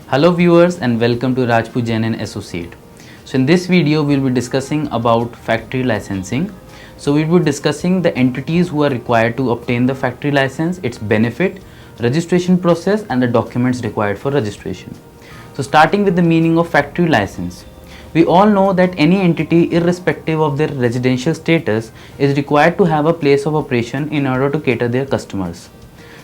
Hello viewers and welcome to Rajput Jain and Associate. So in this video we will be discussing about factory licensing. So we will be discussing the entities who are required to obtain the factory license, its benefit, registration process and the documents required for registration. So starting with the meaning of factory license. We all know that any entity irrespective of their residential status is required to have a place of operation in order to cater their customers.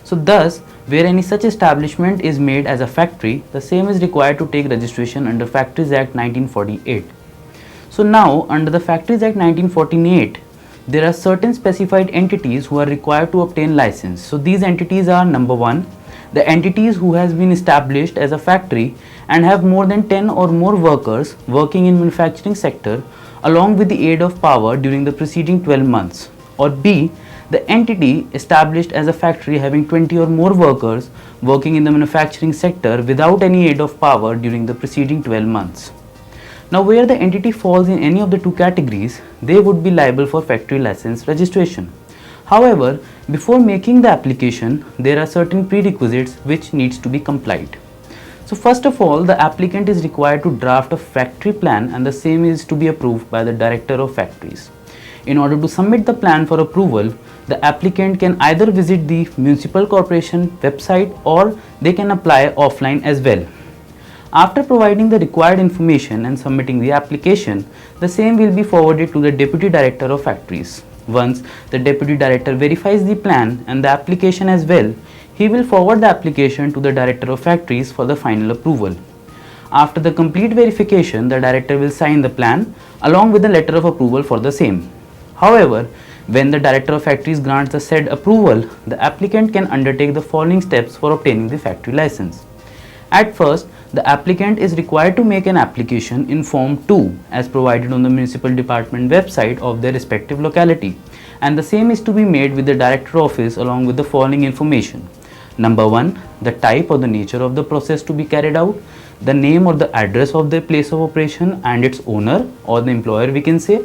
So thus, where any such establishment is made as a factory, the same is required to take registration under Factories Act 1948. So now, under the Factories Act 1948, there are certain specified entities who are required to obtain license. So these entities are: number one, the entities who has been established as a factory and have more than 10 or more workers working in manufacturing sector along with the aid of power during the preceding 12 months. Or B, the entity established as a factory having 20 or more workers working in the manufacturing sector without any aid of power during the preceding 12 months. Now, where the entity falls in any of the two categories, they would be liable for factory license registration. However, before making the application, there are certain prerequisites which needs to be complied. So first of all, the applicant is required to draft a factory plan and the same is to be approved by the Director of Factories. In order to submit the plan for approval, the applicant can either visit the municipal corporation website or they can apply offline as well. After providing the required information and submitting the application, the same will be forwarded to the Deputy Director of Factories. Once the Deputy Director verifies the plan and the application as well, he will forward the application to the Director of Factories for the final approval. After the complete verification, the Director will sign the plan along with the letter of approval for the same. However, when the Director of Factories grants the said approval, the applicant can undertake the following steps for obtaining the factory license. At first, the applicant is required to make an application in Form 2 as provided on the Municipal Department website of their respective locality, and the same is to be made with the Director Office along with the following information. Number 1, the type or the nature of the process to be carried out, the name or the address of the place of operation and its owner or the employer we can say,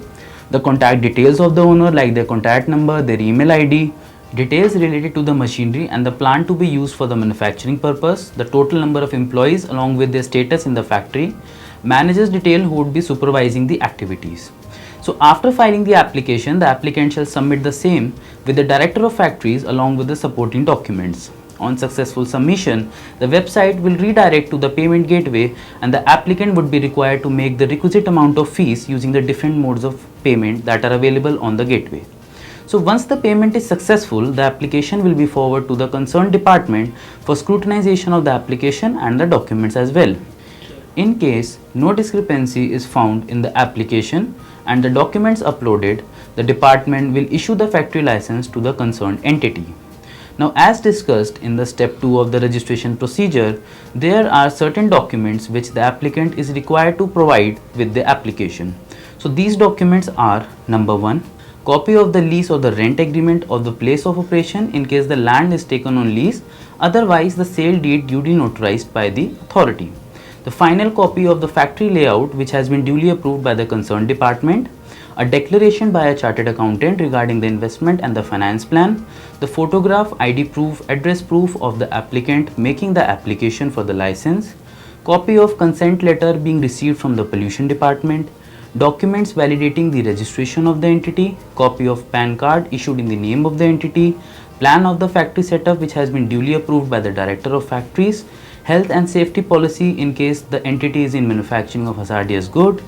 the contact details of the owner like their contact number, their email ID, details related to the machinery and the plant to be used for the manufacturing purpose, the total number of employees along with their status in the factory, manager's detail who would be supervising the activities. So after filing the application, the applicant shall submit the same with the Director of Factories along with the supporting documents. On successful submission, the website will redirect to the payment gateway and the applicant would be required to make the requisite amount of fees using the different modes of payment that are available on the gateway. So once the payment is successful, the application will be forwarded to the concerned department for scrutinization of the application and the documents as well. In case no discrepancy is found in the application and the documents uploaded, the department will issue the factory license to the concerned entity. Now, as discussed in the step 2 of the registration procedure, there are certain documents which the applicant is required to provide with the application. So these documents are: number 1, copy of the lease or the rent agreement of the place of operation in case the land is taken on lease, otherwise the sale deed duly notarized by the authority. The final copy of the factory layout which has been duly approved by the concerned department, a declaration by a chartered accountant regarding the investment and the finance plan, the photograph, ID proof, address proof of the applicant making the application for the license, copy of consent letter being received from the pollution department, documents validating the registration of the entity, copy of PAN card issued in the name of the entity, plan of the factory setup which has been duly approved by the Director of Factories, health and safety policy in case the entity is in manufacturing of hazardous good,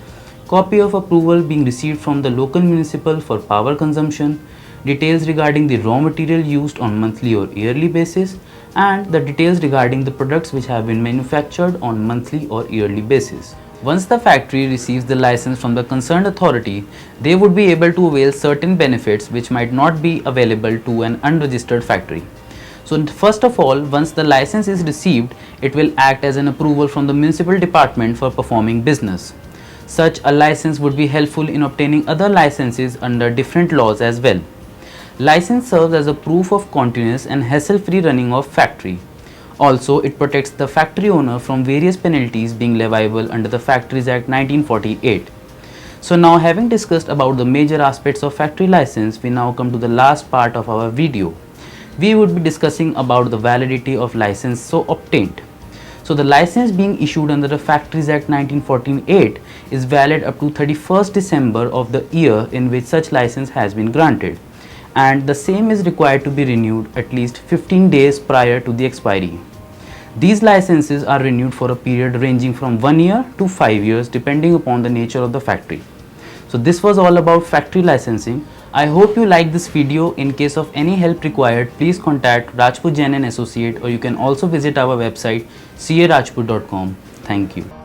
copy of approval being received from the local municipal for power consumption, details regarding the raw material used on monthly or yearly basis, and the details regarding the products which have been manufactured on monthly or yearly basis. Once the factory receives the license from the concerned authority, they would be able to avail certain benefits which might not be available to an unregistered factory. So first of all, once the license is received, it will act as an approval from the municipal department for performing business. Such a license would be helpful in obtaining other licenses under different laws as well. License serves as a proof of continuous and hassle-free running of factory. Also, it protects the factory owner from various penalties being leviable under the Factories Act 1948. So now, having discussed about the major aspects of factory license, we now come to the last part of our video. We would be discussing about the validity of license so obtained. So the license being issued under the Factories Act 1948 is valid up to 31st December of the year in which such license has been granted, and the same is required to be renewed at least 15 days prior to the expiry. These licenses are renewed for a period ranging from 1 year to 5 years depending upon the nature of the factory. So this was all about factory licensing. I hope you liked this video. In case of any help required, please contact Rajput Jain and Associate, or you can also visit our website carajput.com. Thank you.